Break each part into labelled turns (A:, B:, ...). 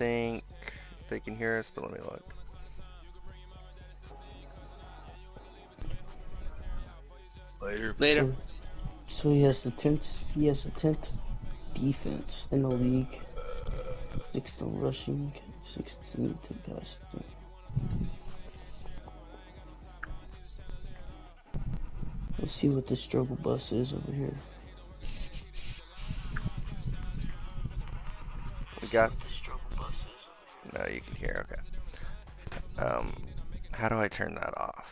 A: think they can hear us, but let me look.
B: Later.
C: So he has the 10th. He has the 10th defense in the league. 6th in rushing, 16th in passing. Let's see what the struggle bus is over here.
A: We got. No, you can hear. Okay. How do I turn that off?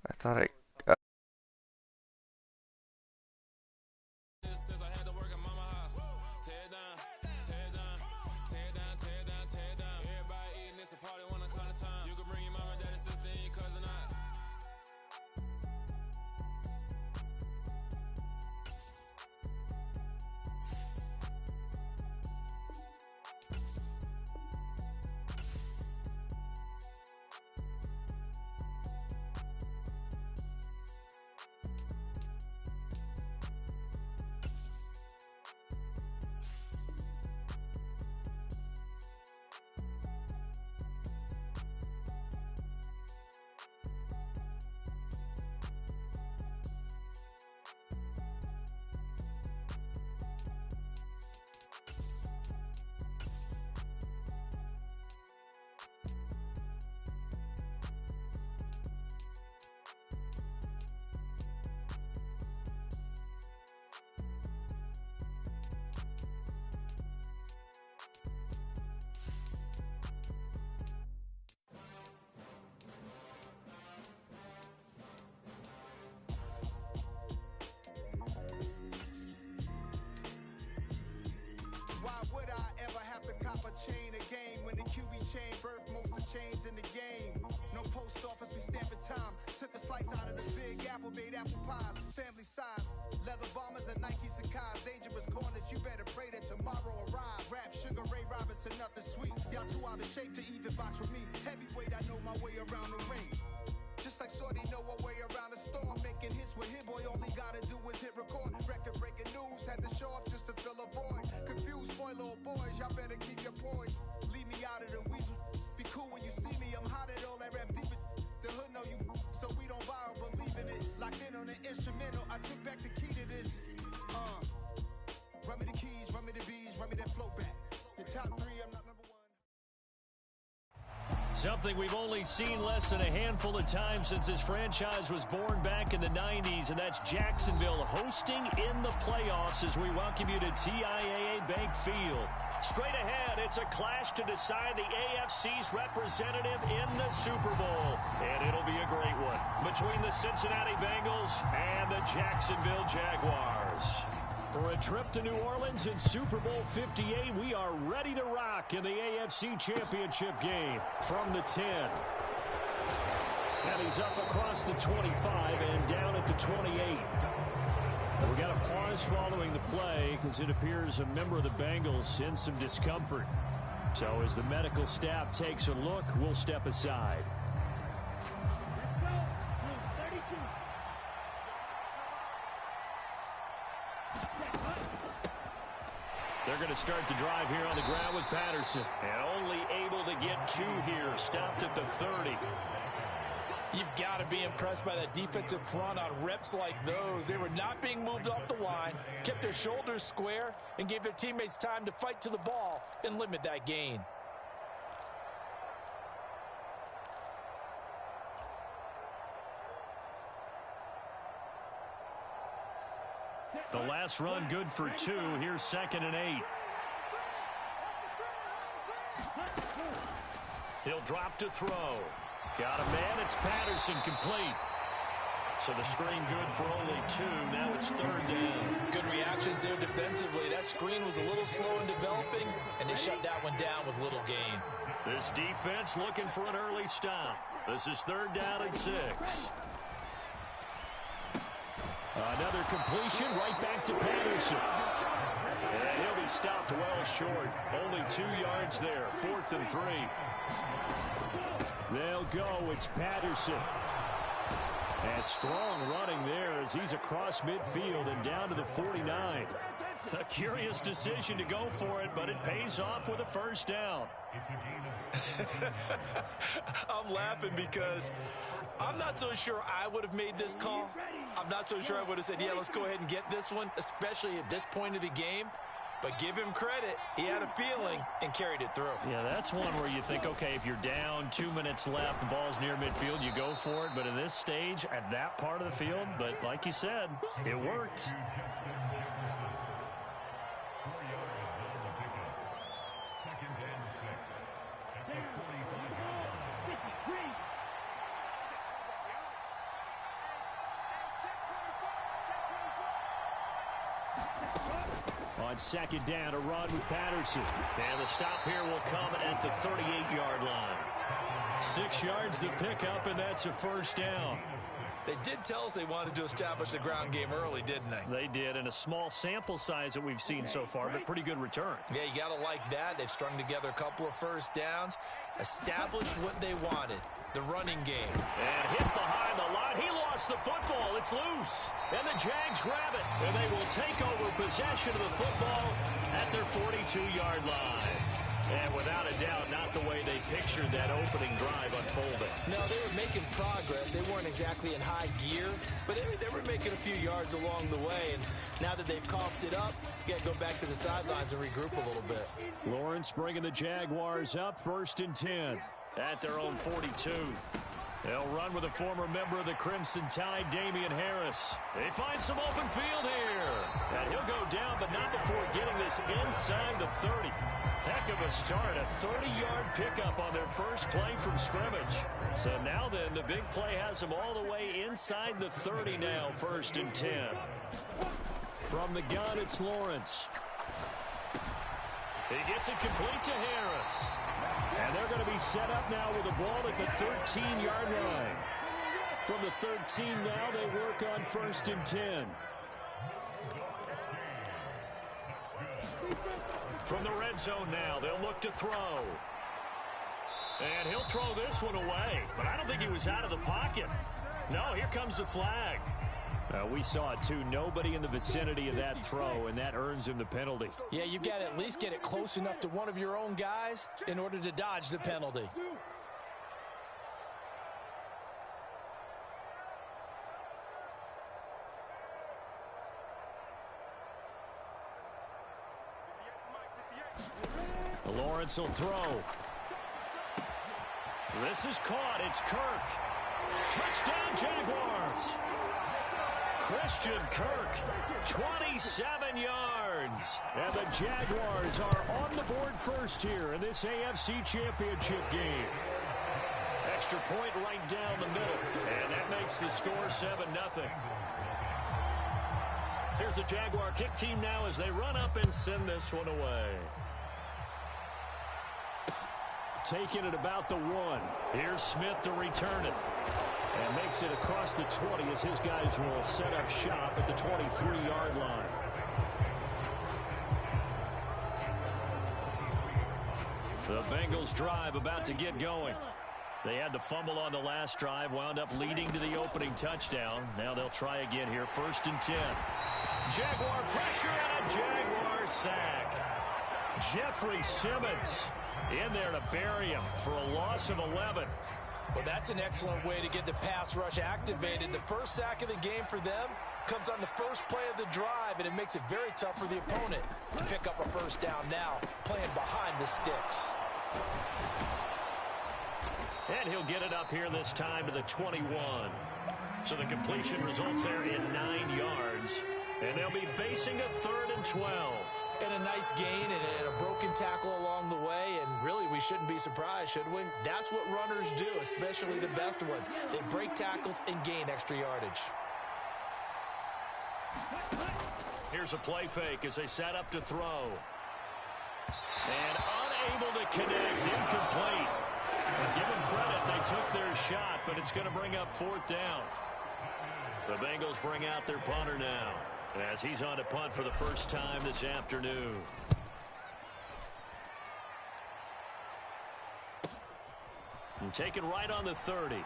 A: I thought I.
D: Why would I ever have to cop a chain again when the QB chain birthed most of the chains in the game? No post office, we stamping time. Took a slice out of the big apple, made apple pies, family size. Leather bombers and Nike Sakai's. Dangerous corners, you better pray that tomorrow arrives. Rap, Sugar Ray Robinson, nothing sweet. Y'all too out of shape to even box with me. Heavyweight, I know my way around the ring. Just like Shorty know her way around the storm. Making hits with Hit Boy, all he gotta do is hit record. Record breaking news, had to show up just to fill a void. Confused boy, little boys, y'all better keep your poise. Leave me out of the weasel. Be cool when you see me, I'm hot at all that rap deep. The hood know you, so we don't buy or believe in it. Locked in on the instrumental, I took back the key to this. Run me the keys, run me the bees, run me that flow back. Your top 3, I'm not number 1.
E: Something we've only seen less than a handful of times since this franchise was born back in the 90s, and that's Jacksonville hosting in the playoffs as we welcome you to TIAA Bank Field. Straight ahead, it's a clash to decide the AFC's representative in the Super Bowl, and it'll be a great one between the Cincinnati Bengals and the Jacksonville Jaguars. For a trip to New Orleans in Super Bowl 58, we are ready to rock in the AFC Championship game from the 10. And he's up across the 25 and down at the 28. We got a pause following the play because it appears a member of the Bengals in some discomfort. So as the medical staff takes a look, we'll step aside. They're going to start the drive here on the ground with Patterson. And only able to get 2 here. Stopped at the 30.
F: You've got to be impressed by that defensive front on reps like those. They were not being moved off the line, kept their shoulders square, and gave their teammates time to fight to the ball and limit that gain.
E: The last run good for 2. Here's 2nd and 8. He'll drop to throw. Got a man. It's Patterson, complete. So the screen good for only 2. Now it's 3rd down.
F: Good reactions there defensively. That screen was a little slow in developing, and they shut that one down with little gain.
E: This defense looking for an early stop. This is 3rd down and 6. Another completion right back to Patterson. And he'll be stopped well short. Only 2 yards there. 4th and 3. They'll go. It's Patterson. And strong running there as he's across midfield and down to the 49. A curious decision to go for it, but it pays off with a first down.
F: I'm laughing because I'm not so sure I would have made this call. I'm not so sure I would have said, yeah, let's go ahead and get this one, especially at this point of the game. But give him credit. He had a feeling and carried it through.
E: Yeah, that's one where you think, okay, if you're down, 2 minutes left, the ball's near midfield, you go for it. But in this stage, at that part of the field, but like you said, it worked. On second down, a run with Patterson. And the stop here will come at the 38-yard line. 6 yards the pickup, and that's a first down.
F: They did tell us they wanted to establish the ground game early, didn't they?
E: They did, and a small sample size that we've seen so far, but pretty good return.
F: Yeah, you got to like that. They've strung together a couple of first downs, established what they wanted, the running game.
E: And hit behind the line. He lost the football. It's loose. And the Jags grab it, and they will take over possession of the football at their 42-yard line. And without a doubt, not the way they pictured that opening drive unfolding.
F: No, they were making progress. They weren't exactly in high gear, but they were making a few yards along the way. And now that they've coughed it up, you got to go back to the sidelines and regroup a little bit.
E: Lawrence bringing the Jaguars up 1st and 10 at their own 42. They'll run with a former member of the Crimson Tide, Damian Harris. They find some open field here. And he'll go down, but not before getting this inside the 30. Heck of a start, a 30-yard pickup on their first play from scrimmage. So now then, the big play has them all the way inside the 30 now, 1st and 10. From the gun, it's Lawrence. He gets it complete to Harris. And they're going to be set up now with the ball at the 13-yard line. From the 13 now, they work on 1st and 10. From the red zone now, they'll look to throw. And he'll throw this one away. But I don't think he was out of the pocket. No, here comes the flag. We saw it, too. Nobody in the vicinity of that throw, and that earns him the penalty.
F: Yeah, you've got to at least get it close enough to one of your own guys in order to dodge the penalty.
E: Lawrence will throw. This is caught. It's Kirk. Touchdown, Jaguars. Christian Kirk, 27 yards. And the Jaguars are on the board first here in this AFC Championship game. Extra point right down the middle. And that makes the score 7-0. Here's the Jaguar kick team now as they run up and send this one away. Taking it about the 1. Here's Smith to return it. And makes it across the 20 as his guys will set up shop at the 23-yard line. The Bengals drive about to get going. They had the fumble on the last drive, wound up leading to the opening touchdown. Now they'll try again here, 1st and 10. Jaguar pressure and a Jaguar sack. Jeffrey Simmons in there to bury him for a loss of 11.
F: Well, that's an excellent way to get the pass rush activated. The first sack of the game for them comes on the first play of the drive, and it makes it very tough for the opponent to pick up a first down now, playing behind the sticks.
E: And he'll get it up here this time to the 21. So the completion results there in 9 yards. And they'll be facing a 3rd and 12.
F: And a nice gain and a broken tackle along the way, and really we shouldn't be surprised, should we? That's what runners do, especially the best ones. They break tackles and gain extra yardage.
E: Here's a play fake as they set up to throw. And unable to connect, incomplete. Give them credit, they took their shot, but it's going to bring up 4th down. The Bengals bring out their punter now, as he's on to punt for the first time this afternoon. And taken right on the 30.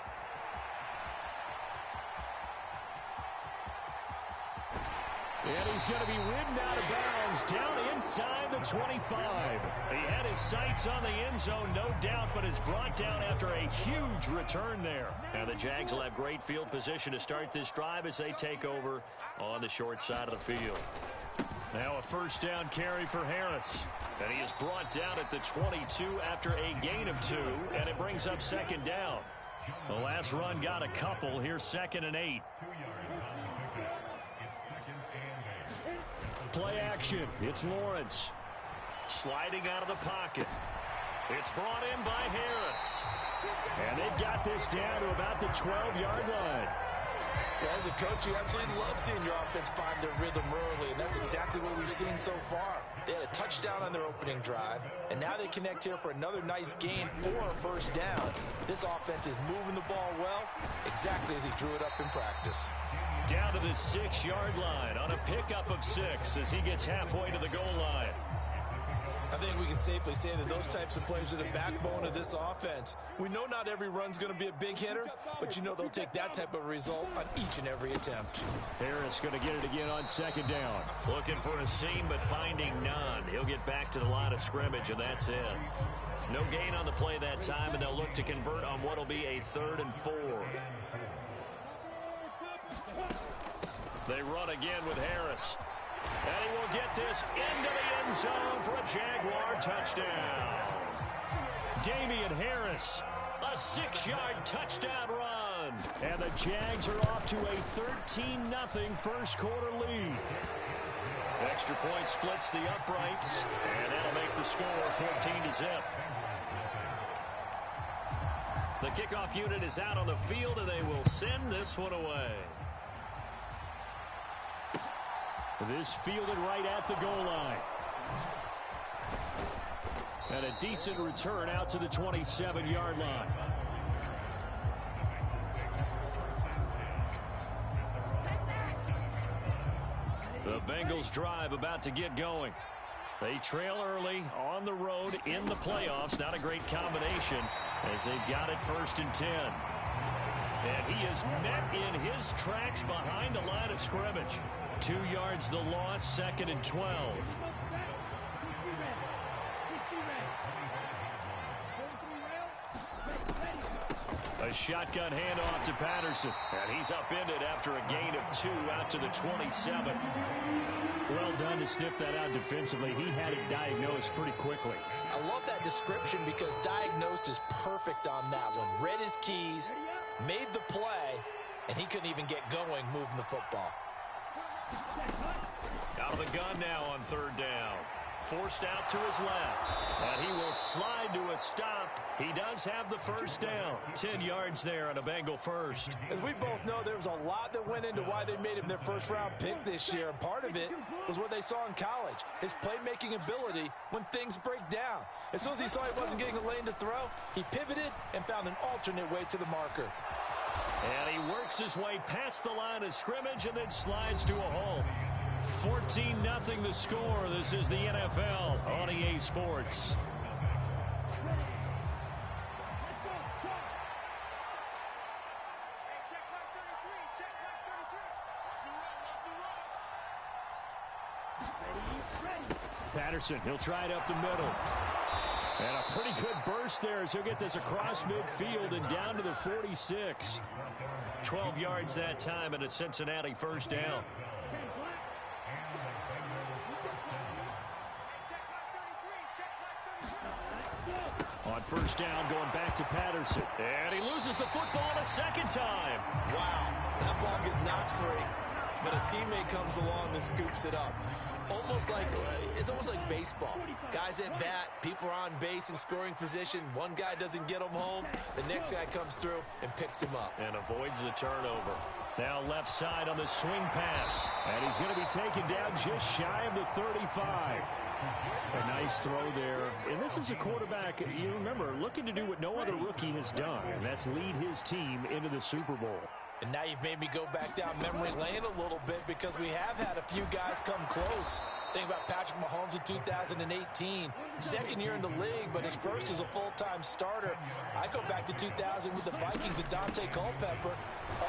E: And he's going to be ridden out of bounds down inside the 25. He had his sights on the end zone, no doubt, but is brought down after a huge return there. Now the Jags will have great field position to start this drive as they take over on the short side of the field. Now a first down carry for Harris. And he is brought down at the 22 after a gain of 2, and it brings up second down. The last run got a couple. Here's 2nd and 8. Play action. It's Lawrence. Sliding out of the pocket. It's brought in by Harris. And they've got this down to about the 12-yard line.
F: Well, as a coach, you absolutely love seeing your offense find their rhythm early, and that's exactly what we've seen so far. They had a touchdown on their opening drive, and now they connect here for another nice gain for a first down. This offense is moving the ball well, exactly as he drew it up in practice.
E: Down to the 6-yard line on a pickup of 6 as he gets halfway to the goal line.
B: I think we can safely say that those types of plays are the backbone of this offense. We know not every run's going to be a big hitter, but you know they'll take that type of result on each and every attempt.
E: Harris going to get it again on 2nd down. Looking for a seam, but finding none. He'll get back to the line of scrimmage, and that's it. No gain on the play that time, and they'll look to convert on what will be a 3rd and 4. They run again with Harris. And he will get this into the end zone for a Jaguar touchdown. Damian Harris, a 6-yard touchdown run. And the Jags are off to a 13-0 first quarter lead. Extra point splits the uprights, and that'll make the score 14-0. The kickoff unit is out on the field, and they will send this one away. This fielded right at the goal line. And a decent return out to the 27-yard line. The Bengals drive about to get going. They trail early on the road in the playoffs. Not a great combination as they've got it 1st and 10. And he is met in his tracks behind the line of scrimmage. 2 yards the loss, 2nd and 12. A shotgun handoff to Patterson. And he's upended after a gain of 2 out to the 27. Well done to sniff that out defensively. He had it diagnosed pretty quickly.
F: I love that description because diagnosed is perfect on that one. Read his keys, made the play, and he couldn't even get going moving the football.
E: Out of the gun now on 3rd down. Forced out to his left. And he will slide to a stop. He does have the first down. 10 yards there on a Bengal first.
F: As we both know, there was a lot that went into why they made him their first-round pick this year. And part of it was what they saw in college, his playmaking ability when things break down. As soon as he saw he wasn't getting a lane to throw, he pivoted and found an alternate way to the marker.
E: And he works his way past the line of scrimmage and then slides to a hole. 14-0 the score. This is the NFL on EA Sports. Patterson, he'll try it up the middle. And a pretty good burst there as he'll get this across midfield and down to the 46. 12 yards that time and a Cincinnati first down. On first down, going back to Patterson. And he loses the football a second time.
B: Wow, that ball gets knocked free, but a teammate comes along and scoops it up. It's almost like baseball. Guys at bat, people are on base in scoring position. One guy doesn't get him home. The next guy comes through and picks him up.
E: And avoids the turnover. Now left side on the swing pass. And he's going to be taken down just shy of the 35. A nice throw there. And this is a quarterback, you remember, looking to do what no other rookie has done, and that's lead his team into the Super Bowl.
F: And now you've made me go back down memory lane a little bit because we have had a few guys come close. Think about Patrick Mahomes in 2018. Second year in the league, but his first as a full-time starter. I go back to 2000 with the Vikings and Dante Culpepper.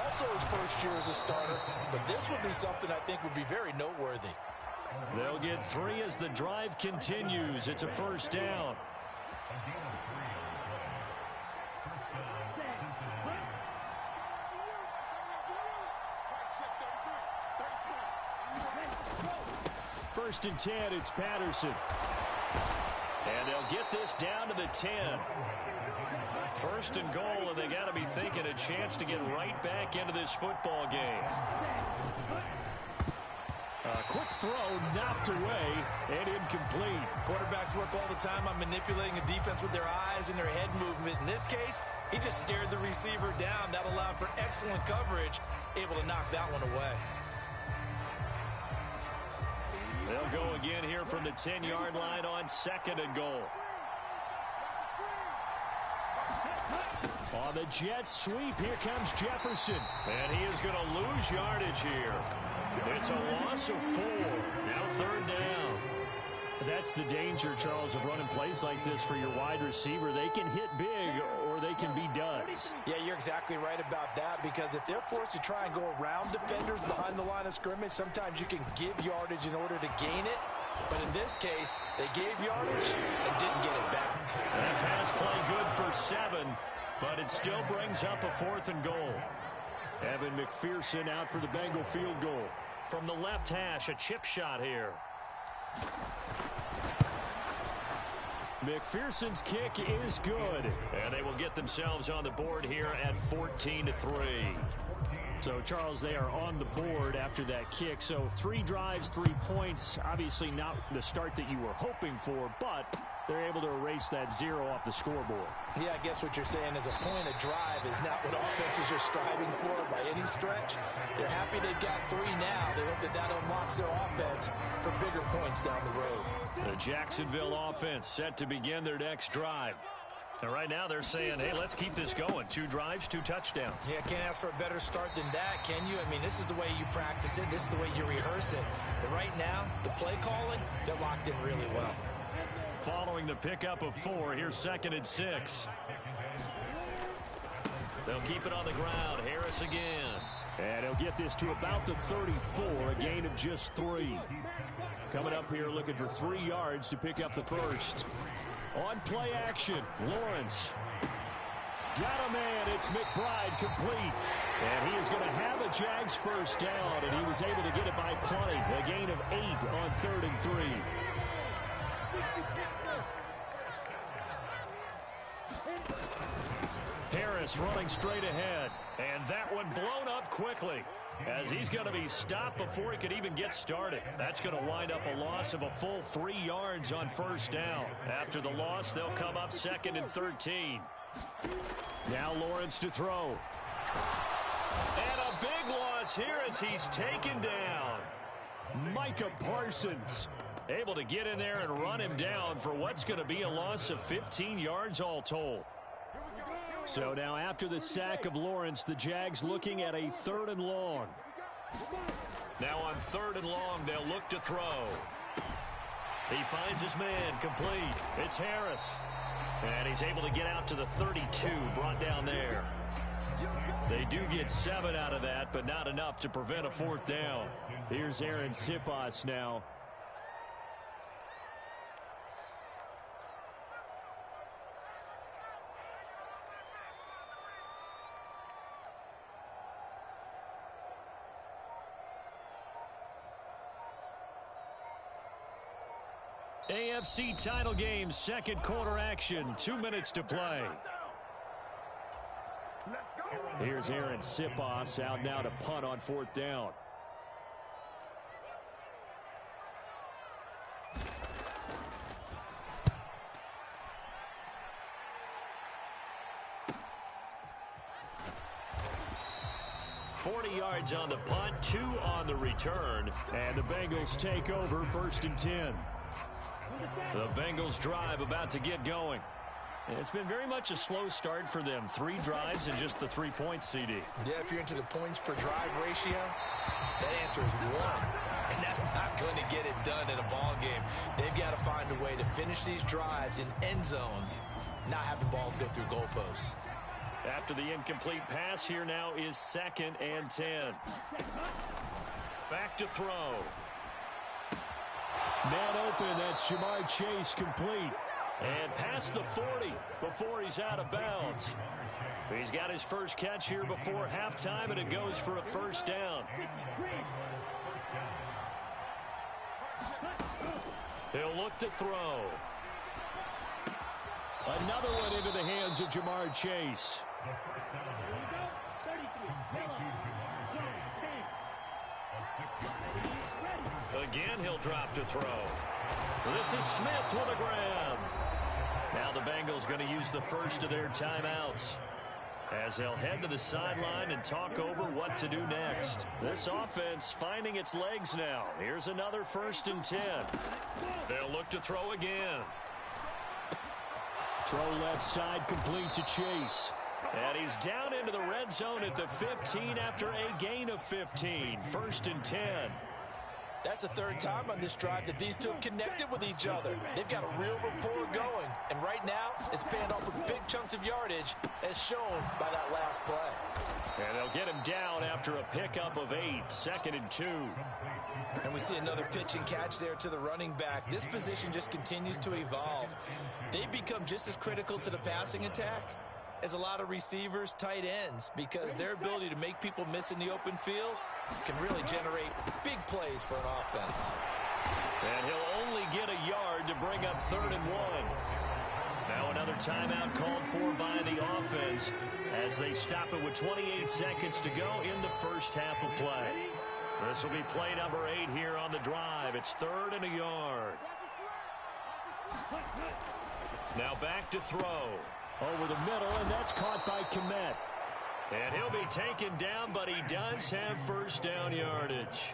F: Also his first year as a starter. But this would be something I think would be very noteworthy.
E: They'll get 3 as the drive continues. It's a first down. First and 10, it's Patterson. And they'll get this down to the 10. First and goal, and they got to be thinking a chance to get right back into this football game. A quick throw knocked away and incomplete.
B: Quarterbacks work all the time on manipulating a defense with their eyes and their head movement. In this case, he just stared the receiver down. That allowed for excellent coverage, able to knock that one away.
E: They'll go again here from the 10-yard line on second and goal. On the Jets sweep, here comes Jefferson. And he is going to lose yardage here. It's a loss of 4. Now third down. That's the danger, Charles, of running plays like this for your wide receiver. They can hit big or they can be duds.
F: Yeah, you're exactly right about that, because if they're forced to try and go around defenders behind the line of scrimmage, sometimes you can give yardage in order to gain it. But in this case, they gave yardage and didn't get it back.
E: That pass play good for 7, but it still brings up a 4th and goal. Evan McPherson out for the Bengal field goal. From the left hash, a chip shot here. McPherson's kick is good, and they will get themselves on the board here at 14-3. So, Charles, they are on the board after that kick. So 3 drives, 3 points. Obviously not the start that you were hoping for, but they're able to erase that 0 off the scoreboard.
F: Yeah, I guess what you're saying is a point of drive is not what offenses are striving for by any stretch. They're happy they've got 3 now. They hope that that unlocks their offense for bigger points down the road.
E: The Jacksonville offense set to begin their next drive. And right now they're saying, hey, let's keep this going. 2 drives, 2 touchdowns.
B: Yeah, can't ask for a better start than that, can you? I mean, this is the way you practice it. This is the way you rehearse it. But right now, the play calling, they're locked in really well.
E: Following the pickup of 4, here's 2nd and 6. They'll keep it on the ground. Harris again.
C: And he'll get this to about the 34, a gain of just 3.
E: Coming up here looking for 3 yards to pick up the first. On play action, Lawrence. Got a man, it's McBride complete. And he is going to have a Jags first down, and he was able to get it by plenty. A gain of 8 on 3rd and 3. Harris running straight ahead, and that one blown up quickly as he's going to be stopped before he could even get started. That's going to wind up a loss of a full 3 yards on first down. After the loss, they'll come up 2nd and 13. Now Lawrence to throw. And a big loss here as he's taken down. Micah Parsons able to get in there and run him down for what's going to be a loss of 15 yards all told. So now after the sack of Lawrence, the Jags looking at a 3rd and long. Now on 3rd and long, they'll look to throw. He finds his man complete. It's Harris. And he's able to get out to the 32, brought down there. They do get 7 out of that, but not enough to prevent a 4th down. Here's Aaron Sipas now. AFC title game, 2nd quarter action, 2 minutes to play. Here's Aaron Sipas out now to punt on 4th down. Yards on the punt, 2 on the return, and the Bengals take over 1st and 10. The Bengals drive about to get going. And it's been very much a slow start for them. 3 drives and just the 3 points, CD.
B: Yeah, if you're into the points per drive ratio, that answer is 1. And that's not going to get it done in a ball game. They've got to find a way to finish these drives in end zones, not having balls go through goalposts.
E: After the incomplete pass, here now is 2nd and 10. Back to throw. Man open, that's Jamar Chase complete. And past the 40 before he's out of bounds. He's got his first catch here before halftime, and it goes for a first down. He'll look to throw. Another one into the hands of Jamar Chase. Again, he'll drop to throw. This is Smith with a grab. Now the Bengals going to use the first of their timeouts as they'll head to the sideline and talk over what to do next. This offense finding its legs now. Here's another 1st and 10. They'll look to throw again. Throw left side complete to Chase. And he's down into the red zone at the 15 after a gain of 15. 1st and 10.
B: That's the 3rd time on this drive that these two have connected with each other. They've got a real rapport going. And right now, it's paying off with big chunks of yardage, as shown by that last play.
E: And they'll get him down after a pickup of 8. 2nd and 2.
B: And we see another pitch and catch there to the running back. This position just continues to evolve. They've become just as critical to the passing attack as a lot of receivers, tight ends, because their ability to make people miss in the open field can really generate big plays for an offense.
E: And he'll only get a yard to bring up 3rd and 1. Now another timeout called for by the offense as they stop it with 28 seconds to go in the first half of play. This will be play number 8 here on the drive. It's 3rd and a yard. Now back to throw. Over the middle, and that's caught by Kmet. And he'll be taken down, but he does have first down yardage.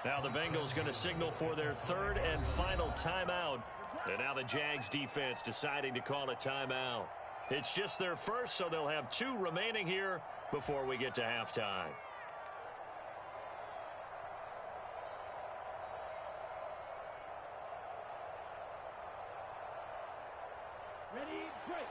E: Now the Bengals going to signal for their 3rd and final timeout. And now the Jags defense deciding to call a timeout. It's just their first, so they'll have 2 remaining here before we get to halftime.
G: Ready, break.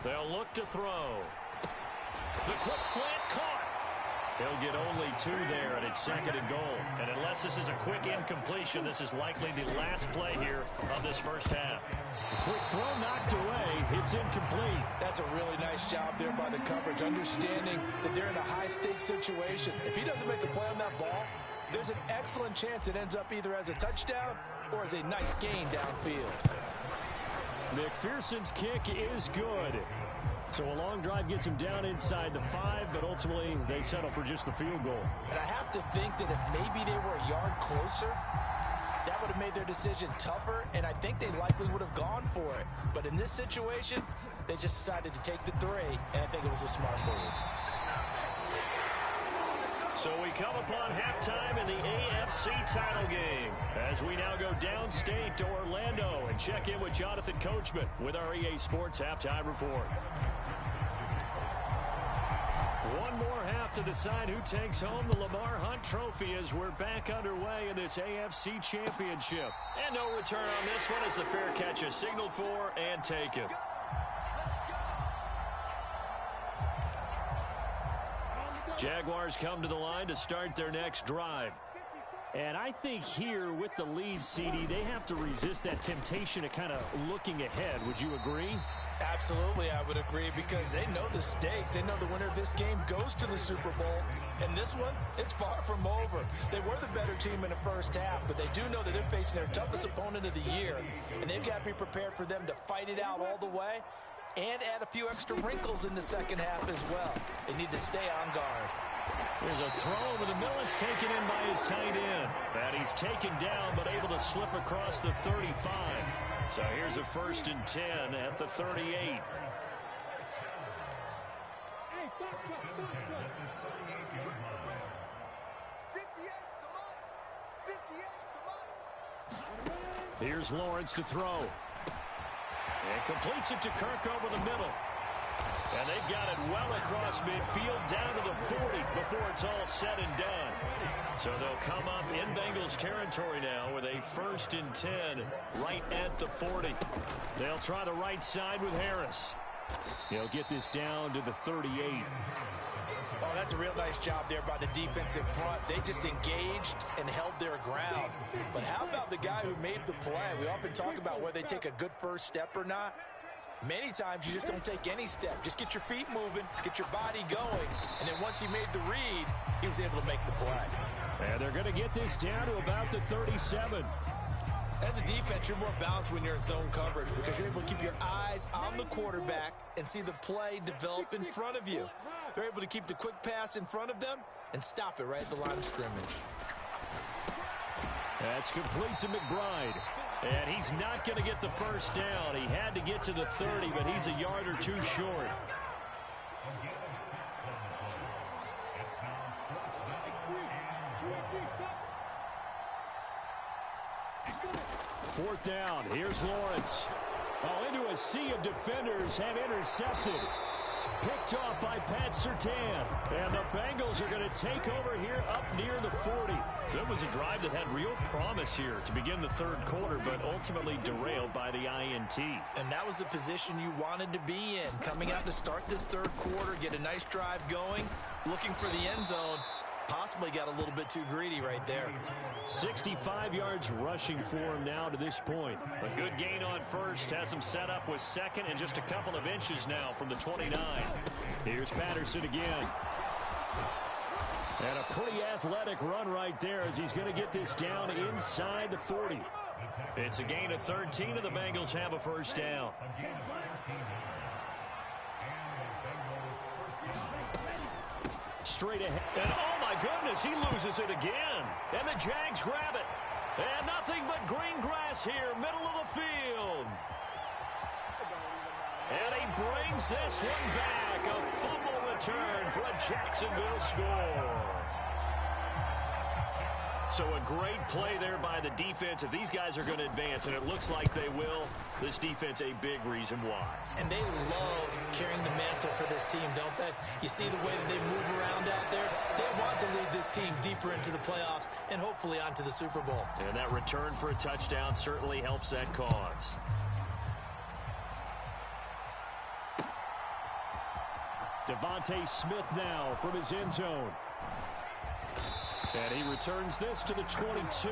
E: They'll look to throw. The quick slant caught. He'll get only 2 there, and it's 2nd and goal. And unless this is a quick incompletion, this is likely the last play here of this first half.
G: The quick throw knocked away. It's incomplete.
B: That's a really nice job there by the coverage, understanding that they're in a high-stakes situation. If he doesn't make a play on that ball, there's an excellent chance it ends up either as a touchdown or as a nice gain downfield.
G: McPherson's kick is good. So a long drive gets him down inside the 5, but ultimately they settle for just the field goal.
B: And I have to think that if maybe they were a yard closer, that would have made their decision tougher, and I think they likely would have gone for it. But in this situation, they just decided to take the 3, and I think it was a smart move.
E: So we come upon halftime in the AFC title game as we now go downstate to Orlando and check in with Jonathan Coachman with our EA Sports Halftime Report. One more half to decide who takes home the Lamar Hunt Trophy as we're back underway in this AFC Championship. And no return on this one as the fair catch is signaled for and taken. Jaguars come to the line to start their next drive.
G: And I think here with the lead, CD, they have to resist that temptation of kind of looking ahead. Would you agree?
B: Absolutely, I would agree, because they know the stakes. They know the winner of this game goes to the Super Bowl. And this one, it's far from over. They were the better team in the first half, but they do know that they're facing their toughest opponent of the year. And they've got to be prepared for them to fight it out all the way and add a few extra wrinkles in the second half as well. They need to stay on guard.
E: There's a throw over the middle. It's taken in by his tight end. And he's taken down but able to slip across the 35. So here's a 1st and 10 at the 38. Here's Lawrence to throw. And completes it to Kirk over the middle. And they've got it well across midfield down to the 40 before it's all said and done. So they'll come up in Bengals territory now with a 1st and 10 right at the 40. They'll try the right side with Harris. He'll get this down to the 38.
F: Oh, that's a real nice job there by the defensive front. They just engaged and held their ground. But how about the guy who made the play? We often talk about whether they take a good first step or not. Many times you just don't take any step. Just get your feet moving, get your body going, and then once he made the read, he was able to make the play.
E: And they're going to get this down to about the 37.
B: As a defense, you're more balanced when you're in zone coverage because you're able to keep your eyes on the quarterback and see the play develop in front of you. They're able to keep the quick pass in front of them and stop it right at the line of scrimmage.
E: That's complete to McBride. And he's not going to get the first down. He had to get to the 30, but he's a yard or two short. Fourth down. Here's Lawrence. Oh, into a sea of defenders and intercepted. Picked off by Pat Surtain. And the Bengals are going to take over here up near the 40. So it was a drive that had real promise here to begin the third quarter, but ultimately derailed by the INT.
B: And that was the position you wanted to be in. Coming out to start this third quarter, get a nice drive going, looking for the end zone. Possibly got a little bit too greedy right there.
E: 65 yards rushing for him now to this point. A good gain on first. Has him set up with second and just a couple of inches now from the 29. Here's Patterson again. And a pretty athletic run right there as he's going to get this down inside the 40. It's a gain of 13 and the Bengals have a first down. Straight ahead. And oh my goodness, he loses it again. And the Jags grab it. And nothing but green grass here, middle of the field. And he brings this one back. A fumble return for a Jacksonville score. So a great play there by the defense. If these guys are going to advance, and it looks like they will, this defense a big reason why.
B: And they love carrying the mantle for this team, don't they? You see the way that they move around out there? They want to lead this team deeper into the playoffs and hopefully onto the Super Bowl.
E: And that return for a touchdown certainly helps that cause. Devontae Smith now from his end zone. And he returns this to the 22.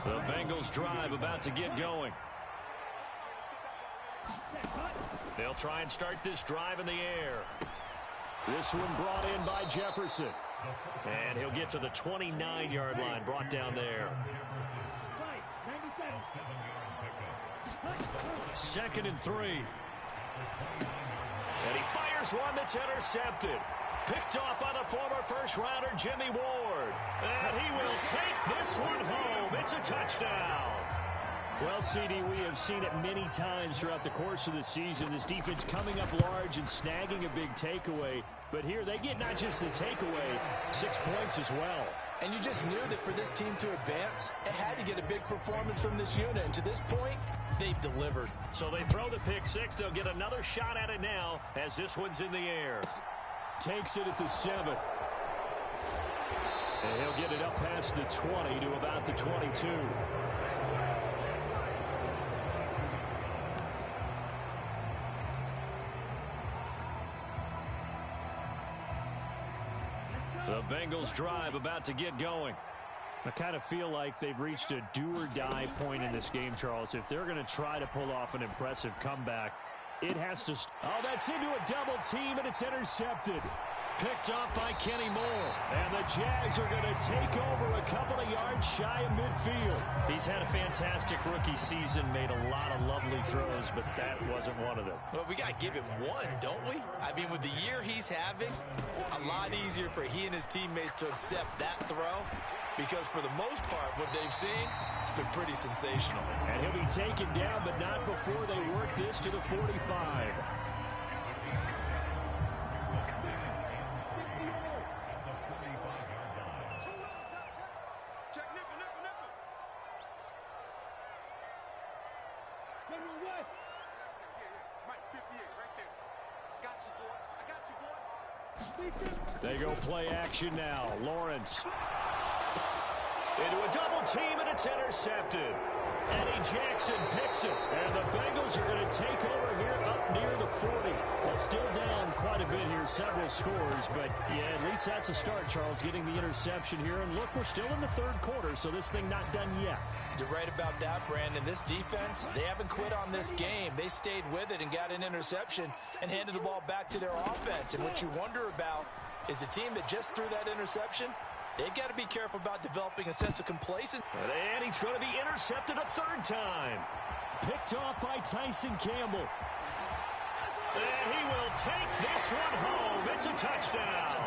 E: The Bengals drive about to get going. They'll try and start this drive in the air. This one brought in by Jefferson. And he'll get to the 29-yard line, brought down there. 2nd and 3. And he fires one that's intercepted. Picked off by the former first-rounder Jimmy Ward. And he will take this one home. It's a touchdown. Well, CD, we have seen it many times throughout the course of the season. This defense coming up large and snagging a big takeaway. But here they get not just the takeaway, 6 points as well.
B: And you just knew that for this team to advance, it had to get a big performance from this unit. And to this point, they've delivered.
E: So they throw the pick six. They'll get another shot at it now as this one's in the air. Takes it at the 7. And he'll get it up past the 20 to about the 22. The Bengals drive about to get going. I kind of feel like they've reached a do-or-die point in this game, Charles. If they're going to try to pull off an impressive comeback, it has to... Oh, that's into a double team, and it's intercepted. Picked off by Kenny Moore. And the Jags are going to take over a couple of yards shy of midfield. He's had a fantastic rookie season, made a lot of lovely throws, but that wasn't one of them.
B: Well, we got to give him one, don't we? I mean, with the year he's having, a lot easier for he and his teammates to accept that throw because for the most part, what they've seen, it's been pretty sensational.
E: And he'll be taken down, but not before they work this to the 45. They go play action now. Lawrence. Into a double team, and it's intercepted. Eddie Jackson picks it. And the Bengals are going to take over here up near the 40. Well, still down quite a bit here, several scores. But, yeah, at least that's a start, Charles, getting the interception here. And, look, we're still in the third quarter, so this thing not done yet.
B: You're right about that, Brandon. This defense, they haven't quit on this game. They stayed with it and got an interception and handed the ball back to their offense. And what you wonder about is the team that just threw that interception, they've got to be careful about developing a sense of complacency.
E: And he's going to be intercepted a third time. Picked off by Tyson Campbell. And he will take this one home. It's a touchdown.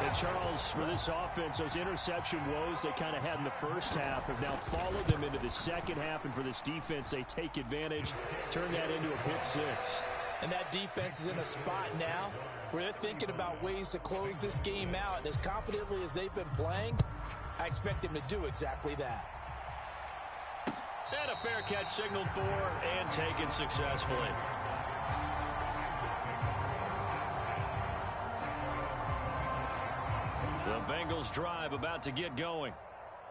E: And Charles, for this offense, those interception woes they kind of had in the first half have now followed them into the second half. And for this defense, they take advantage, turn that into a pick six.
B: And that defense is in a spot now where they're thinking about ways to close this game out. And as confidently as they've been playing, I expect them to do exactly that.
E: And a fair catch signaled for and taken successfully. The Bengals drive about to get going.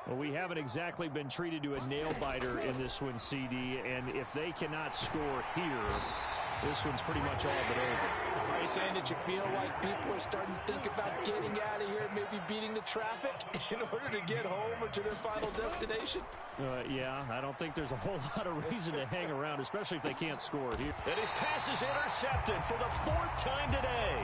E: Well, we haven't exactly been treated to a nail-biter in this one, CD. And if they cannot score here, this one's pretty much all but over.
B: Are you saying that you feel like people are starting to think about getting out of here, maybe beating the traffic in order to get home or to their final destination?
E: Yeah, I don't think there's a whole lot of reason to hang around, especially if they can't score here.
G: And his pass is intercepted for the fourth time today.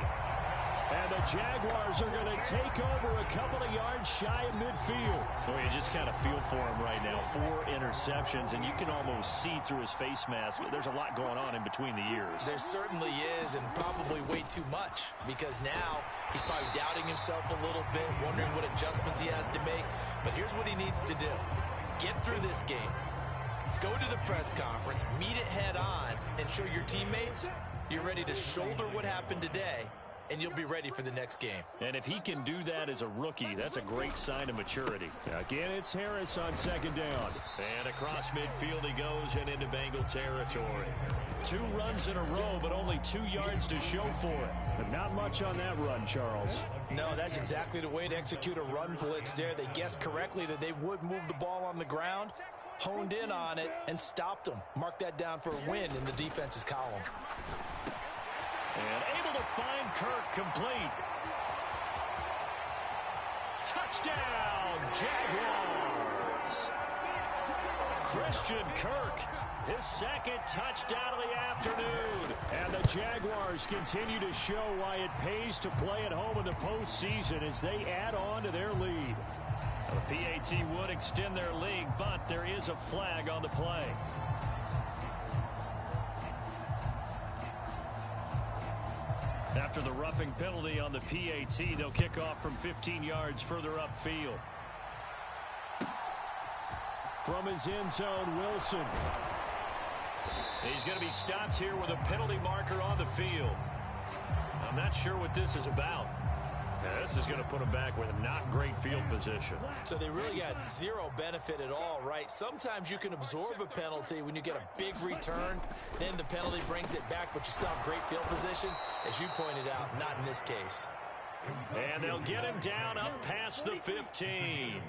E: And the Jaguars are going to take over a couple of yards shy of midfield.
G: Well, you just kind of feel for him right now. 4 interceptions, and you can almost see through his face mask. There's a lot going on in between the ears.
B: There certainly is, and probably way too much, because now he's probably doubting himself a little bit, wondering what adjustments he has to make. But here's what he needs to do. Get through this game. Go to the press conference, meet it head on, and show your teammates you're ready to shoulder what happened today, and you'll be ready for the next game.
E: And if he can do that as a rookie, that's a great sign of maturity. Again, it's Harris on second down.
G: And across midfield he goes and into Bengal territory.
E: 2 runs in a row, but only 2 yards to show for it. But not much on that run, Charles.
B: No, that's exactly the way to execute a run blitz there. They guessed correctly that they would move the ball on the ground, honed in on it, and stopped them. Mark that down for a win in the defense's column.
E: And able to find Kirk complete. Touchdown, Jaguars. Christian Kirk, his second touchdown of the afternoon. And the Jaguars continue to show why it pays to play at home in the postseason as they add on to their lead.
G: The PAT would extend their lead, but there is a flag on the play.
E: After the roughing penalty on the PAT, they'll kick off from 15 yards further upfield. From his end zone, Wilson.
G: He's going to be stopped here with a penalty marker on the field. I'm not sure what this is about.
E: Yeah, this is going to put him back with a not great field position.
B: So they really got zero benefit at all, right? Sometimes you can absorb a penalty when you get a big return. Then the penalty brings it back, but you still have great field position. As you pointed out, not in this case.
G: And they'll get him down up past the 15.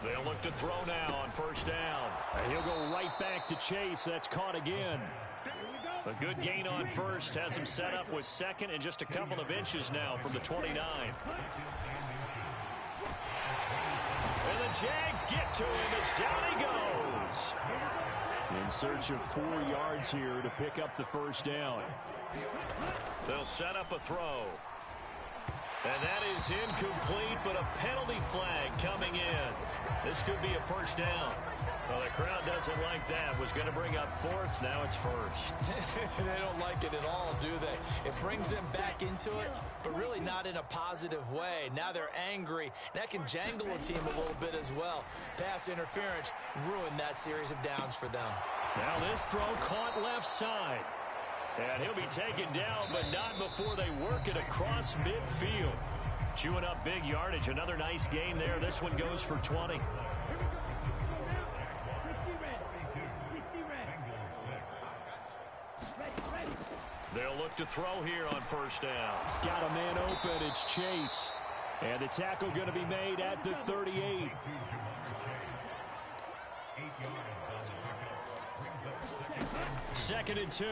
E: They'll look to throw now on first down. And he'll go right back to Chase. That's caught again.
G: A good gain on first has him set up with second and just a couple of inches now from the 29.
E: And the Jags get to him as down he goes. In search of 4 yards here to pick up the first down.
G: They'll set up a throw.
E: And that is incomplete, but a penalty flag coming in. This could be a first down. Well, the crowd doesn't like that. Was going to bring up fourth. Now it's first.
B: They don't like it at all, do they? It brings them back into it, but really not in a positive way. Now they're angry. That can jangle a team a little bit as well. Pass interference ruined that series of downs for them.
E: Now this throw caught left side. And he'll be taken down, but not before they work it across midfield. Chewing up big yardage. Another nice gain there. This one goes for 20. They'll look to throw here on first down.
G: Got a man open. It's Chase. And the tackle going to be made at the 38.
E: Second and 2.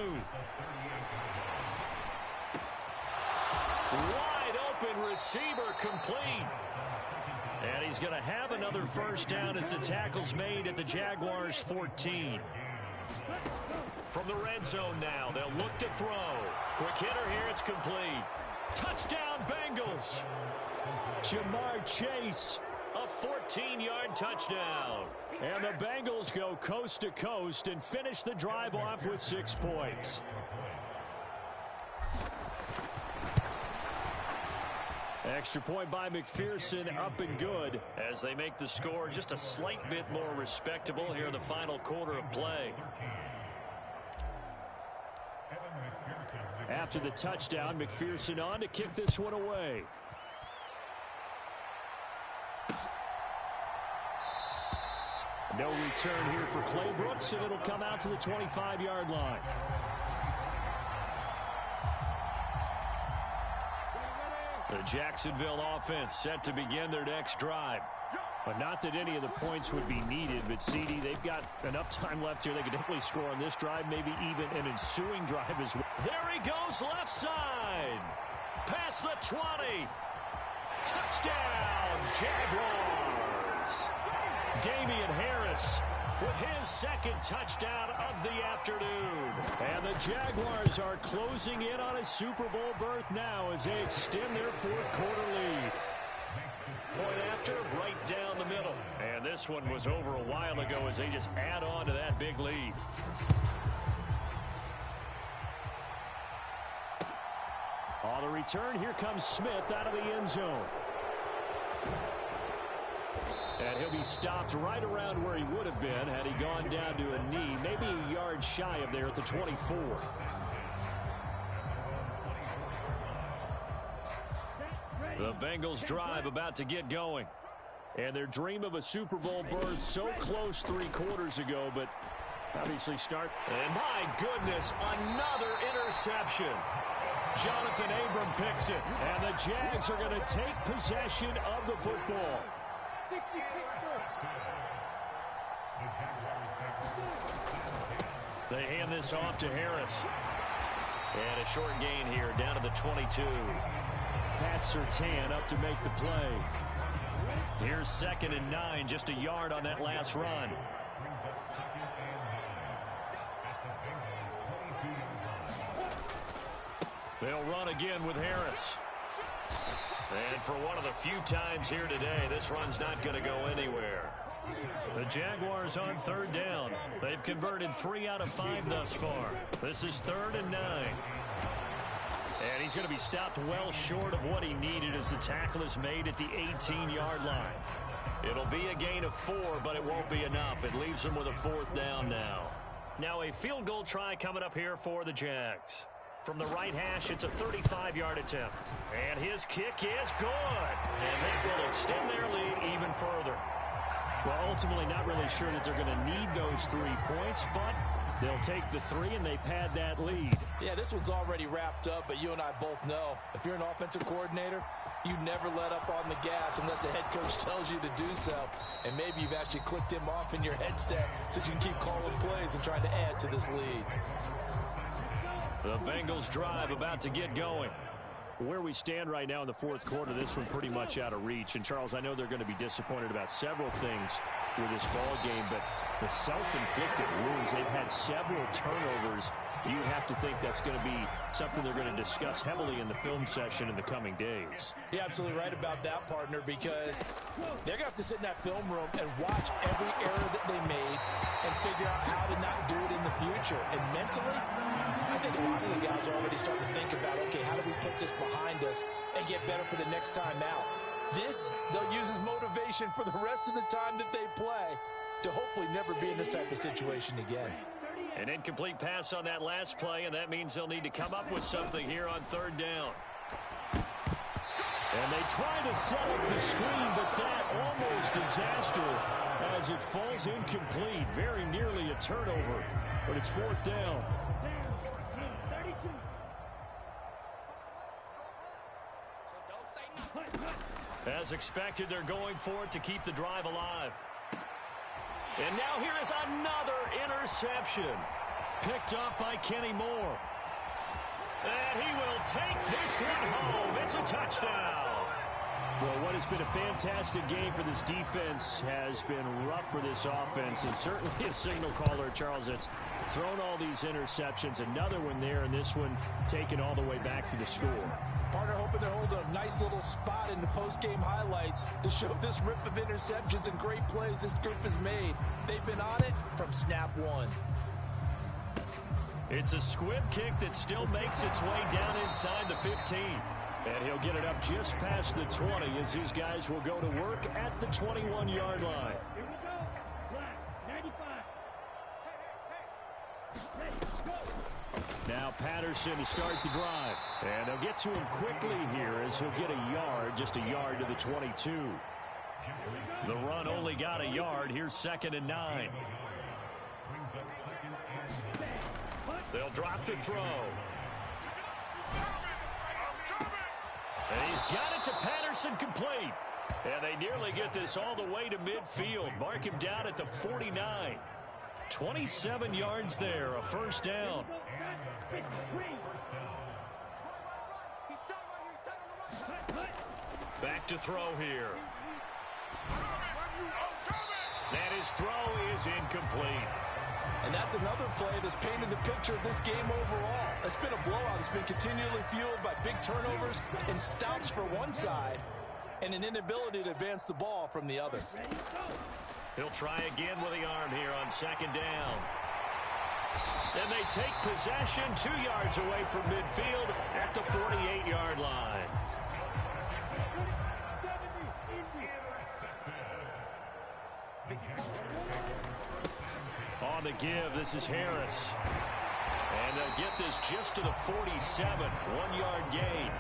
E: Wide open receiver complete. And he's going to have another first down as the tackle's made at the Jaguars' 14. From the red zone now, they'll look to throw. Quick hitter here, it's complete. Touchdown, Bengals.
G: Jamar Chase.
E: A 14-yard touchdown.
G: And the Bengals go coast to coast and finish the drive off with 6 points. Extra point by McPherson, up and good.
E: As they make the score just a slight bit more respectable here in the final quarter of play.
G: After the touchdown, McPherson on to kick this one away. No return here for Clay Brooks, and it'll come out to the 25-yard line.
E: The Jacksonville offense set to begin their next drive.
G: But not that any of the points would be needed, but CD, they've got enough time left here. They could definitely score on this drive, maybe even an ensuing drive as well.
E: There he goes, left side. Past the 20. Touchdown, Jaguars. Damian Harris with his second touchdown of the afternoon.
G: And the Jaguars are closing in on a Super Bowl berth now as they extend their fourth quarter lead.
E: Point after, right down the middle. And this one was over a while ago as they just add on to that big lead.
G: On the return, here comes Smith out of the end zone. And he'll be stopped right around where he would have been had he gone down to a knee, maybe a yard shy of there at the 24.
E: The Bengals drive about to get going.
G: And their dream of a Super Bowl berth so close 3 quarters ago, but obviously start.
E: And my goodness, another interception. Jonathan Abram picks it.
G: And the Jags are going to take possession of the football.
E: They hand this off to Harris. And a short gain here down to the 22.
G: Pat Surtain up to make the play.
E: Here's 2nd and 9, just a yard on that last run. They'll run again with Harris. And for one of the few times here today, this run's not going to go anywhere. The Jaguars on 3rd down. They've converted 3 out of 5 thus far. This is 3rd and 9. And he's going to be stopped well short of what he needed as the tackle is made at the 18-yard line. It'll be a gain of 4, but it won't be enough. It leaves him with a 4th down now. Now a field goal try coming up here for the Jags. From the right hash, it's a 35-yard attempt. And his kick is good. And that will extend their lead even further.
G: Well, ultimately not really sure that they're going to need those 3 points, but they'll take the 3 and they pad that lead.
B: Yeah, this one's already wrapped up, but you and I both know if you're an offensive coordinator, you never let up on the gas unless the head coach tells you to do so. And maybe you've actually clicked him off in your headset so you can keep calling plays and trying to add to this lead.
E: The Bengals drive about to get going. Where we stand right now in the fourth quarter, this one pretty much out of reach. And, Charles, I know they're going to be disappointed about several things with this ball game, but the self-inflicted wounds, they've had several turnovers. You have to think that's going to be something they're going to discuss heavily in the film session in the coming days.
F: You're absolutely right about that, partner, because they're going to have to sit in that film room and watch every error that they made and figure out how to not do it in the future. And mentally, I think a lot of the guys are already starting to think about, okay, how do we put this behind us and get better for the next time out? This, they'll use as motivation for the rest of the time that they play to hopefully never be in this type of situation again.
E: An incomplete pass on that last play, and that means they'll need to come up with something here on third down. And they try to set up the screen, but that almost disaster as it falls incomplete. Very nearly a turnover, but it's fourth down. As expected, they're going for it to keep the drive alive. And now here is another interception. Picked up by Kenny Moore. And he will take this one home. It's a touchdown. Well, what has been a fantastic game for this defense has been rough for this offense. And certainly a signal caller, Charles, that's thrown all these interceptions. Another one there, and this one taken all the way back for the score.
F: Partner hoping to hold a nice little spot in the post-game highlights to show this rip of interceptions and great plays this group has made. They've been on it from snap one.
E: It's a squib kick that still makes its way down inside the 15. And he'll get it up just past the 20 as these guys will go to work at the 21-yard line. Now Patterson to start the drive. And they'll get to him quickly here as he'll get a yard, just a yard to the 22. The run only got a yard. Here's 2nd and 9. They'll drop to throw. And he's got it to Patterson, complete. And they nearly get this all the way to midfield. Mark him down at the 49. 27 yards there, a first down. Back to throw here. And his throw is incomplete.
F: And that's another play that's painted the picture of this game overall. It's been a blowout. It's been continually fueled by big turnovers and stops for one side and an inability to advance the ball from the other.
E: He'll try again with the arm here on 2nd down. And they take possession 2 yards away from midfield at the 48-yard line. On the give, this is Harris. And they'll get this just to the 47. 1-yard gain.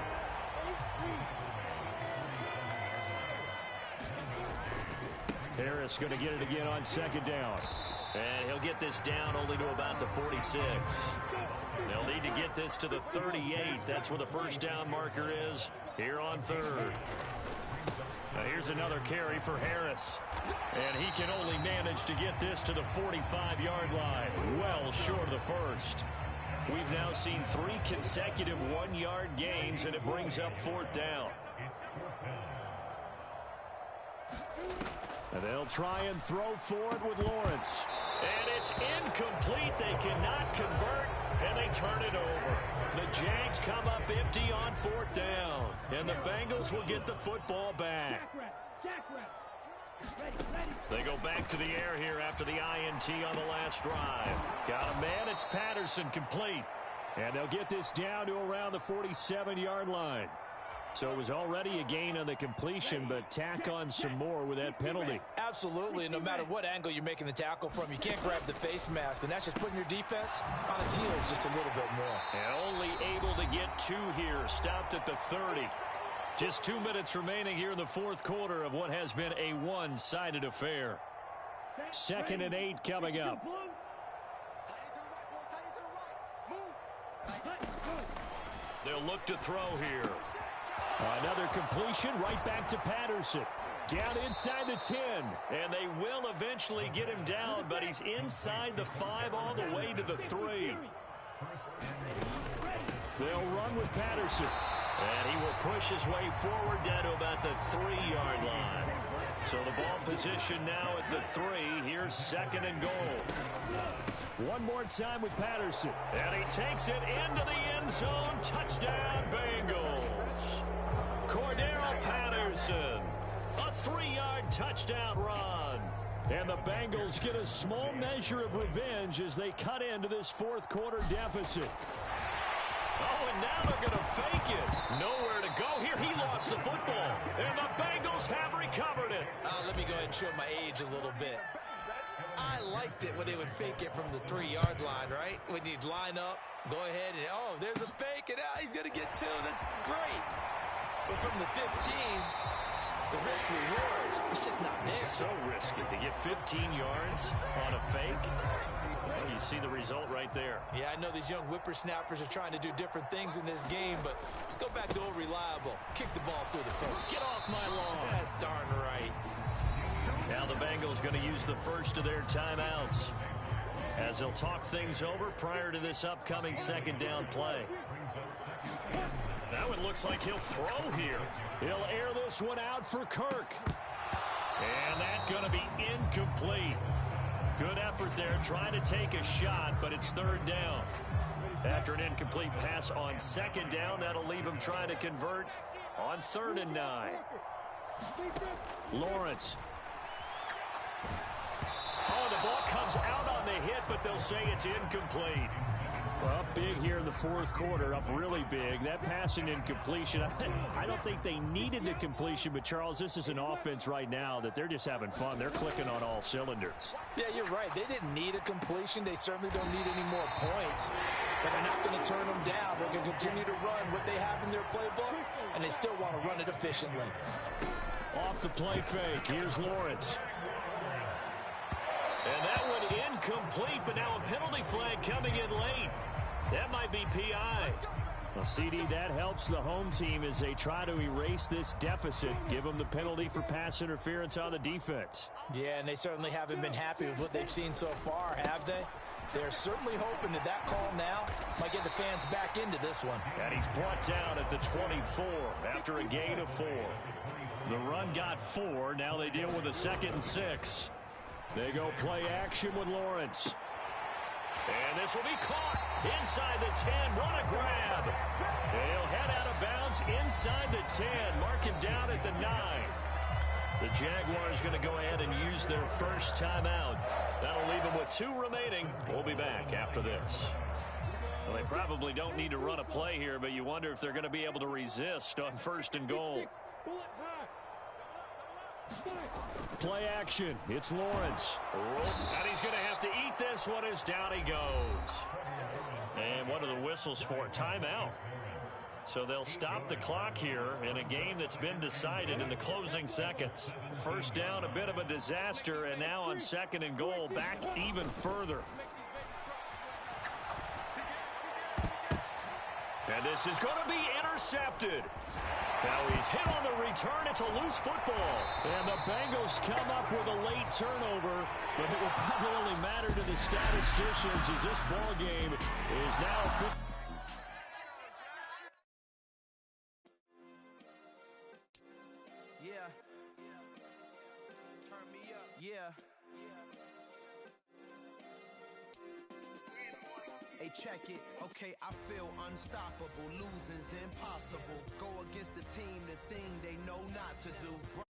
E: Harris going to get it again on 2nd down. And he'll get this down only to about the 46. They'll need to get this to the 38. That's where the first down marker is here on 3rd. Now here's another carry for Harris. And he can only manage to get this to the 45-yard line. Well short of the first. We've now seen 3 consecutive 1-yard gains, and it brings up 4th down. And they'll try and throw forward with Lawrence. And it's incomplete. They cannot convert, and they turn it over. The Jags come up empty on 4th down. And the Bengals will get the football back. They go back to the air here after the INT on the last drive. Got a man. It's Patterson, complete. And they'll get this down to around the 47-yard line. So it was already a gain on the completion, but tack on some more with that penalty.
F: Absolutely, and no matter what angle you're making the tackle from, you can't grab the face mask, and that's just putting your defense on its heels just a little bit more.
E: And only able to get 2 here, stopped at the 30. Just 2 minutes remaining here in the fourth quarter of what has been a one-sided affair. 2nd and 8 coming up. They'll look to throw here. Another completion right back to Patterson. Down inside the 10. And they will eventually get him down, but he's inside the 5 all the way to the 3. They'll run with Patterson. And he will push his way forward down to about the 3-yard line. So the ball position now at the 3. Here's 2nd and goal.
G: One more time with Patterson.
E: And he takes it into the end zone. Touchdown, Bengals. Cordero Patterson. A 3-yard touchdown run. And the Bengals get a small measure of revenge as they cut into this 4th quarter deficit. Oh, and now they're going to fake it. Nowhere to go here. He lost the football. And the Bengals have recovered it.
B: Let me go ahead and show my age a little bit. I liked it when they would fake it from the 3-yard line, right? When you'd line up, go ahead and, oh, there's a fake, and he's going to get 2. That's great. But from the 15, the risk-reward, it's just not there.
E: So risky to get 15 yards on a fake. Well, you see the result right there.
B: Yeah, I know these young whippersnappers are trying to do different things in this game, but let's go back to old reliable. Kick the ball through the post.
E: Get off my lawn.
B: That's darn right.
E: Now the Bengals going to use the first of their timeouts as they'll talk things over prior to this upcoming 2nd down play. That one looks like he'll throw here.
G: He'll air this one out for Kirk.
E: And that's going to be incomplete. Good effort there, trying to take a shot, but it's 3rd down. After an incomplete pass on 2nd down, that'll leave him trying to convert on 3rd and 9.
G: Lawrence.
E: Oh, the ball comes out on the hit, but they'll say it's incomplete.
G: Well, up big here in the 4th quarter, up really big. That passing incompletion, I don't think they needed the completion, but Charles, this is an offense right now that they're just having fun. They're clicking on all cylinders.
F: Yeah, you're right. They didn't need a completion. They certainly don't need any more points. But they're not going to turn them down. They're going to continue to run what they have in their playbook, and they still want to run it efficiently.
G: Off the play fake, here's Lawrence.
E: And that one incomplete, but now a penalty flag coming in late. That might be PI.
G: Well, CD, that helps the home team as they try to erase this deficit. Give them the penalty for pass interference on the defense.
F: Yeah, and they certainly haven't been happy with what they've seen so far, have they? They're certainly hoping that that call now might get the fans back into this one.
E: And he's brought down at the 24 after a gain of 4. The run got 4. Now they deal with a 2nd and 6.
G: They go play action with Lawrence.
E: And this will be caught inside the 10. What a grab. He'll head out of bounds inside the 10. Mark him down at the 9. The Jaguars going to go ahead and use their first timeout. That'll leave them with 2 remaining. We'll be back after this. Well, they probably don't need to run a play here, but you wonder if they're going to be able to resist on 1st and goal.
G: Play action. It's Lawrence.
E: And he's going to have to eat this one as down he goes. And what are the whistles for? Timeout. So they'll stop the clock here in a game that's been decided in the closing seconds. 1st down, a bit of a disaster, and now on 2nd and goal, back even further. And this is going to be intercepted. Now he's hit on the return. It's a loose football.
G: And the Bengals come up with a late turnover, but it will probably only matter to the statisticians as this ball game is now...
D: Yeah. Turn me up. Yeah. Hey, check it. Okay, I feel unstoppable. Losing's impossible. Go against the team, the thing they know not to do.